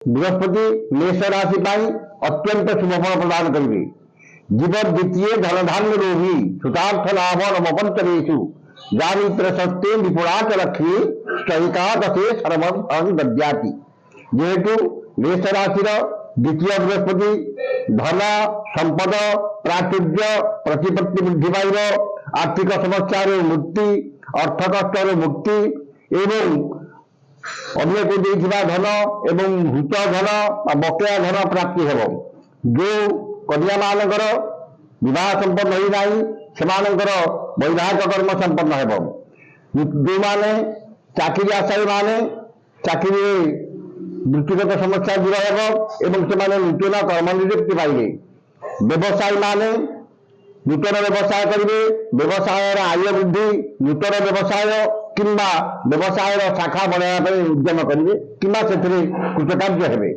बृहस्पति मेष राशि अत्यंत शुभफल प्रदान करेंगे। जीवन द्वितीय धनधान्य रोही सुतार्थ लाभ नवपंचरेशु जामित्र सत्य विपुराच लक्ष्मी स्टहिकादशे सर्वं दद्याति। जेहेतु मेष राशि द्वितीय बृहस्पति धन संपद प्राचुर्य प्रतिपत्ति वृद्धि पाइब, आर्थिक समस्या मुक्ति, अर्थ कष्ट मुक्ति एवं अन्य को देथिबा धन एवं भूत धन बकेया धन प्राप्ति हेब। जो कन्या मानकर विवाह संपन्न होई नाही सेमानकर वैवाहिक कर्म संपन्न हेब। जो माने चाकरी आशायी माने चाकरी वृत्तिगत समस्या दूर हेब एवं से नूतन कर्म नियुक्ति पाइबे। व्यवसायी माने नूतन व्यवसाय करेंगे, व्यवसाय आय वृद्धि, नूतन व्यवसाय किंबा व्यवसाय शाखा बढ़ाया उद्यम करेंगे किंबा से कृतकार्य हेबे।